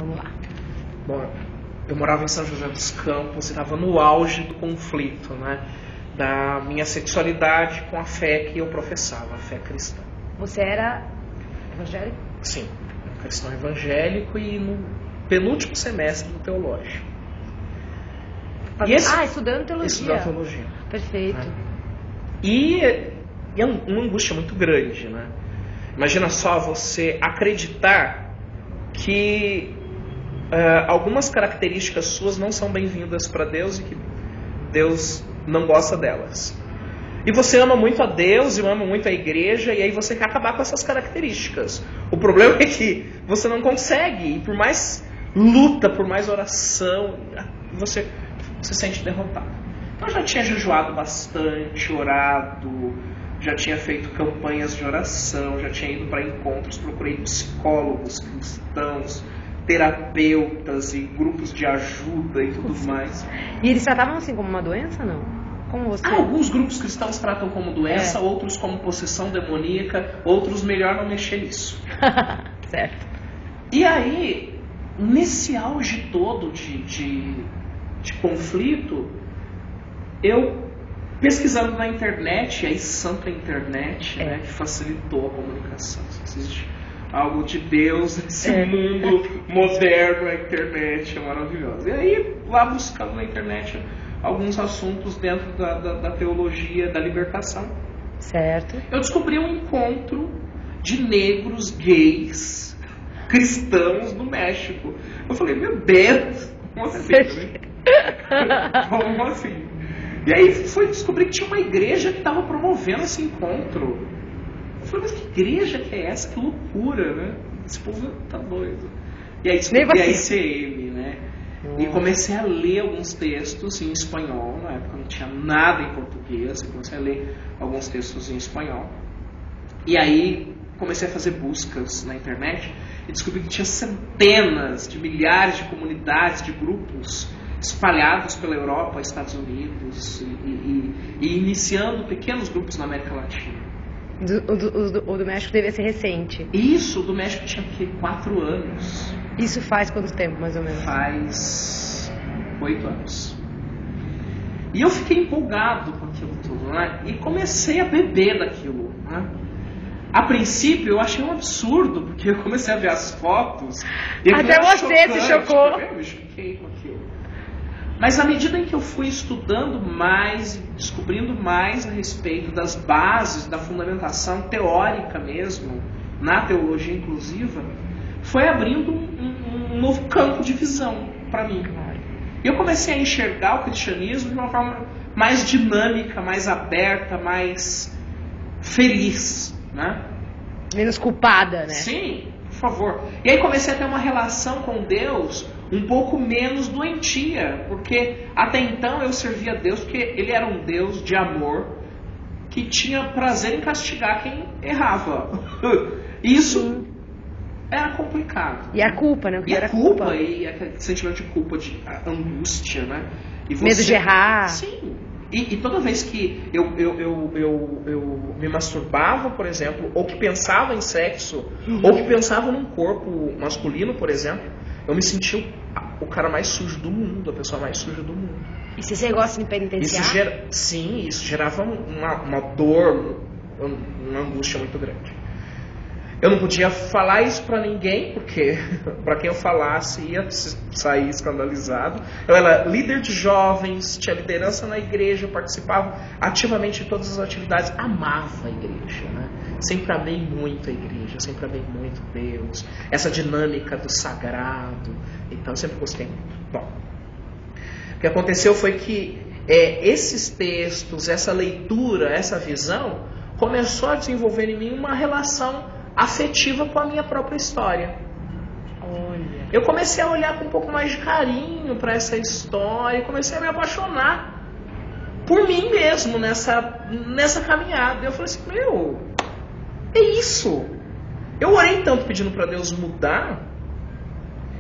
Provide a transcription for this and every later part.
Vamos lá. Bom, eu morava em São José dos Campos e estava no auge do conflito, né? Da minha sexualidade com a fé que eu professava, a fé cristã. Você era evangélico? Sim, cristão evangélico e no penúltimo semestre do teológico. Estudando teologia. Estudando teologia. Perfeito. Né? E é uma angústia muito grande, né? Imagina só você acreditar que algumas características suas não são bem-vindas para Deus e que Deus não gosta delas. E você ama muito a Deus e ama muito a igreja, e aí você quer acabar com essas características. O problema é que você não consegue, e por mais luta, por mais oração, você se sente derrotado. Então eu já tinha jejuado bastante, orado, já tinha feito campanhas de oração, já tinha ido para encontros, procurei psicólogos cristãos, terapeutas e grupos de ajuda e tudo mais. E eles tratavam assim como uma doença, não? Como você? Alguns grupos cristãos tratam como doença, outros como possessão demoníaca, outros melhor não mexer nisso. Certo. E aí, nesse auge todo de conflito, eu pesquisando na internet, aí santa internet, né, que facilitou a comunicação. Existe algo de Deus nesse mundo moderno, a internet é maravilhosa. E aí, lá buscando na internet alguns assuntos dentro da teologia da libertação. Certo. Eu descobri um encontro de negros gays cristãos no México. Eu falei, meu Deus, como assim? Como assim? E aí fui descobrir que tinha uma igreja que estava promovendo esse encontro. Eu falei, mas que igreja que é essa? Que loucura, né? Esse povo tá doido. E aí descobri a ICM, né? E comecei a ler alguns textos em espanhol. Na época não tinha nada em português. Eu comecei a ler alguns textos em espanhol. E aí comecei a fazer buscas na internet e descobri que tinha centenas de milhares de comunidades, de grupos espalhados pela Europa, Estados Unidos e iniciando pequenos grupos na América Latina. O do México devia ser recente. Isso, o do México tinha 4 anos. Isso faz quanto tempo, mais ou menos? Faz 8 anos. E eu fiquei empolgado com aquilo tudo, né? E comecei a beber daquilo, né? A princípio eu achei um absurdo, porque eu comecei a ver as fotos e até você se chocou. Eu me choquei com aquilo. Mas à medida em que eu fui estudando mais, descobrindo mais a respeito das bases, da fundamentação teórica mesmo, na teologia inclusiva, foi abrindo um novo campo de visão para mim. E eu comecei a enxergar o cristianismo de uma forma mais dinâmica, mais aberta, mais feliz, né? Menos culpada, né? Sim, por favor. E aí comecei a ter uma relação com Deus um pouco menos doentia, porque até então eu servia a Deus porque Ele era um Deus de amor que tinha prazer em castigar quem errava. Isso era complicado. E a culpa, né? E a culpa, e aquele sentimento de culpa, de angústia, né? E você... Medo de errar. Sim. E toda vez que eu me masturbava, por exemplo, ou que pensava em sexo, ou que pensava num corpo masculino, por exemplo, eu me sentia o cara mais sujo do mundo, a pessoa mais suja do mundo. E se você gosta de penitenciar? Sim, isso gerava uma dor, uma angústia muito grande. Eu não podia falar isso pra ninguém, porque pra quem eu falasse ia sair escandalizado. Eu era líder de jovens, tinha liderança na igreja, eu participava ativamente de todas as atividades, amava a igreja, né? Sempre amei muito a igreja, sempre amei muito Deus, essa dinâmica do sagrado, então eu sempre gostei muito. Bom, o que aconteceu foi que esses textos, essa leitura, essa visão, começou a desenvolver em mim uma relação afetiva com a minha própria história. Olha. Eu comecei a olhar com um pouco mais de carinho para essa história, comecei a me apaixonar por mim mesmo nessa caminhada. Eu falei assim, é isso. Eu orei tanto pedindo para Deus mudar,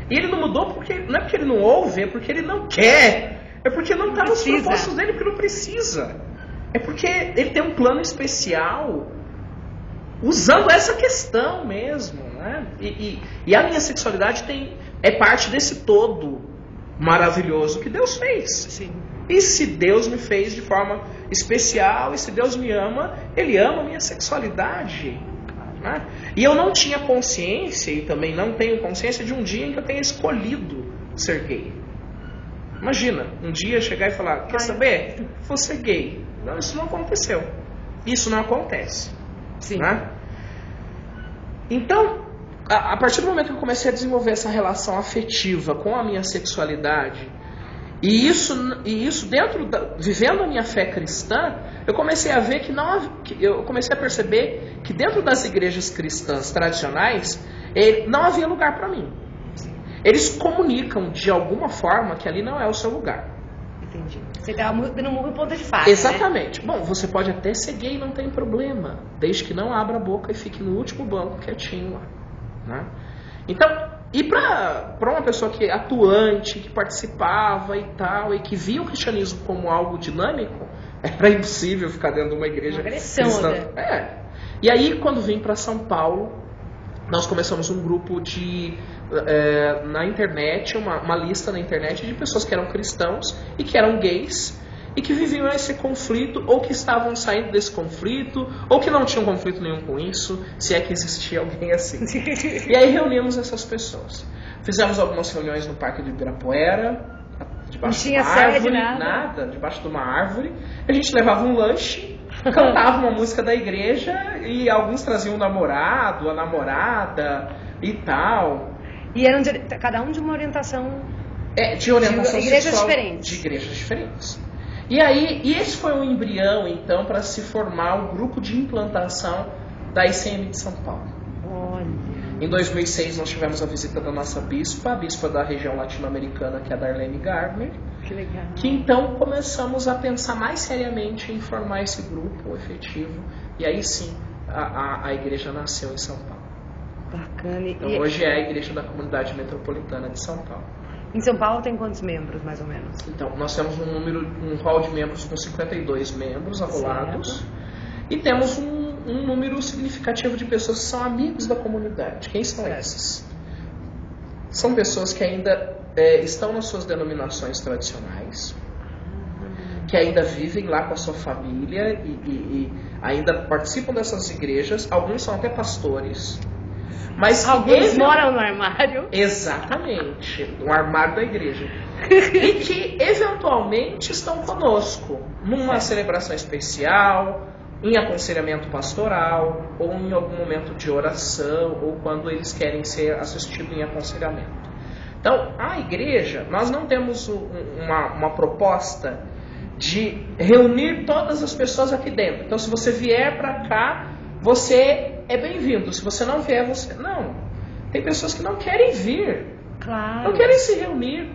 e Ele não mudou porque não é porque Ele não ouve, é porque Ele não quer, é porque não está nos propósitos dele, porque não precisa, é porque Ele tem um plano especial usando essa questão mesmo, né? E a minha sexualidade tem é parte desse todo maravilhoso que Deus fez. Sim. E se Deus me fez de forma especial, e se Deus me ama, Ele ama a minha sexualidade. Né? E eu não tinha consciência, e também não tenho consciência, de um dia em que eu tenha escolhido ser gay. Imagina, um dia chegar e falar, quer saber? Vou ser gay. Não, isso não aconteceu. Isso não acontece. Sim. Né? Então, a partir do momento que eu comecei a desenvolver essa relação afetiva com a minha sexualidade, e isso dentro vivendo a minha fé cristã, eu comecei a ver eu comecei a perceber que dentro das igrejas cristãs tradicionais, não havia lugar para mim. Eles comunicam de alguma forma que ali não é o seu lugar. Entendi. Você estava dando murro em ponta de faca. Exatamente. Né? Bom, você pode até ser gay, não tem problema, desde que não abra a boca e fique no último banco quietinho lá. Né? Então, e para uma pessoa que é atuante, que participava e tal, e que via o cristianismo como algo dinâmico, era impossível ficar dentro de uma igreja cristã. E aí, quando vim para São Paulo, nós começamos um grupo na internet, uma lista na internet de pessoas que eram cristãos e que eram gays e que viviam esse conflito, ou que estavam saindo desse conflito, ou que não tinham conflito nenhum com isso, se é que existia alguém assim. E aí reunimos essas pessoas. Fizemos algumas reuniões no Parque do Ibirapuera, debaixo de uma árvore, nada, debaixo de uma árvore. A gente levava um lanche, cantava uma música da igreja e alguns traziam um namorado, a namorada e tal. E eram cada um de uma orientação... de orientação de igrejas sexual, diferentes. De igrejas diferentes. E esse foi um embrião, então, para se formar um grupo de implantação da ICM de São Paulo. Olha. Em 2006 nós tivemos a visita da nossa bispa, a bispa da região latino-americana, que é a Darlene Gardner. Que legal. Que então começamos a pensar mais seriamente em formar esse grupo efetivo. E aí sim, a igreja nasceu em São Paulo. Bacana. Então hoje é a igreja da comunidade metropolitana de São Paulo. Em São Paulo tem quantos membros, mais ou menos? Então, nós temos um hall de membros com 52 membros arrolados. Certo. E temos um número significativo de pessoas que são amigos da comunidade. Quem são esses? São pessoas que ainda estão nas suas denominações tradicionais, que ainda vivem lá com a sua família e ainda participam dessas igrejas. Alguns são até pastores. Mas alguns moram no armário. Exatamente, no armário da igreja. E que eventualmente estão conosco numa celebração especial, em aconselhamento pastoral, ou em algum momento de oração, ou quando eles querem ser assistidos em aconselhamento. Então, a igreja, nós não temos uma proposta de reunir todas as pessoas aqui dentro. Então, se você vier para cá, você é bem-vindo. Se você não vier, você... Não. Tem pessoas que não querem vir. Claro. Não querem se reunir.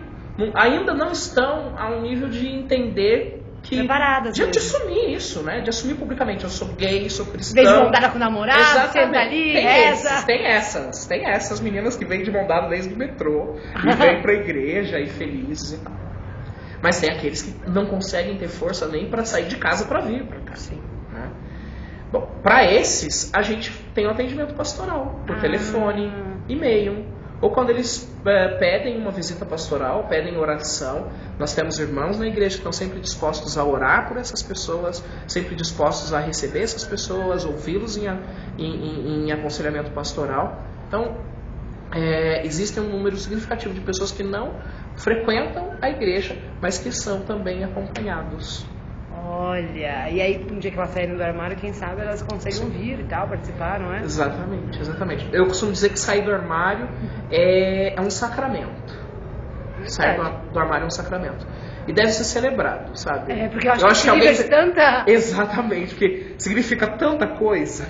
Ainda não estão a um nível de entender que... Preparadas. De assumir isso, né? De assumir publicamente. Eu sou gay, sou cristão. Vem de mão dada com o namorado, senta ali, reza. Tem essas meninas que vêm de mão dada desde o metrô. E vêm pra igreja e felizes e tal. Mas tem aqueles que não conseguem ter força nem para sair de casa para vir para cá. Sim. Né? Bom, para esses, a gente tem um atendimento pastoral, por telefone, e-mail, ou quando eles pedem uma visita pastoral, pedem oração. Nós temos irmãos na igreja que estão sempre dispostos a orar por essas pessoas, sempre dispostos a receber essas pessoas, ouvi-los em aconselhamento pastoral. Então, existe um número significativo de pessoas que não frequentam a igreja, mas que são também acompanhados. Olha, e aí um dia que elas saírem do armário, quem sabe elas conseguem vir e tal, participar, não é? Exatamente. Eu costumo dizer que sair do armário é um sacramento. Sair do armário é um sacramento. E deve ser celebrado, sabe? Porque eu acho que alguém... tanta... Exatamente, porque significa tanta coisa.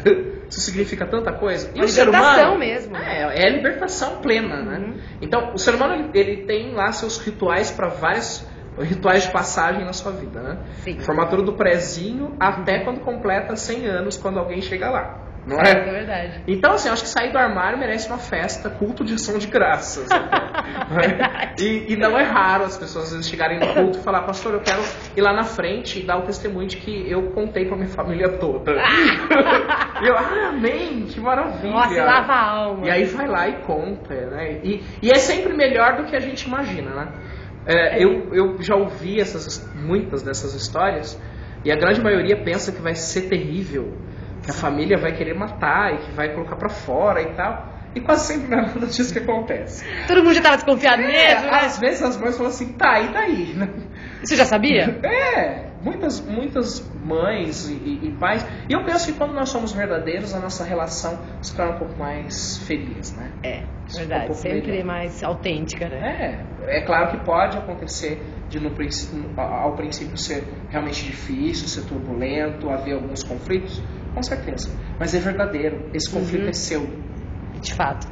Isso significa tanta coisa. E o ser humano mesmo. É a libertação plena, né? Então, o ser humano ele tem lá seus rituais para vários rituais de passagem na sua vida, né? Sim. Formatura do prezinho até quando completa 100 anos, quando alguém chega lá. Não é? É verdade. Então, assim, eu acho que sair do armário merece uma festa, culto de ação de graças. E não é raro as pessoas às vezes chegarem no culto e falar, pastor, eu quero ir lá na frente e dar o testemunho de que eu contei pra minha família toda. E eu, amém, que maravilha. Nossa, lava a alma. E aí vai lá e conta, né? E é sempre melhor do que a gente imagina, né? Eu já ouvi muitas dessas histórias e a grande maioria pensa que vai ser terrível, que a família vai querer matar e que vai colocar pra fora e tal. E quase sempre não é nada disso que acontece. Todo mundo já tava desconfiado mesmo, né? Às vezes as mães falam assim, tá, e daí? Né? Você já sabia? Muitas mães e pais. E eu penso que quando nós somos verdadeiros, a nossa relação se torna um pouco mais feliz, né? Verdade. Sempre mais autêntica, né? É claro que pode acontecer de ao princípio ser realmente difícil, ser turbulento, haver alguns conflitos, com certeza. Mas é verdadeiro. Esse conflito é seu. De fato.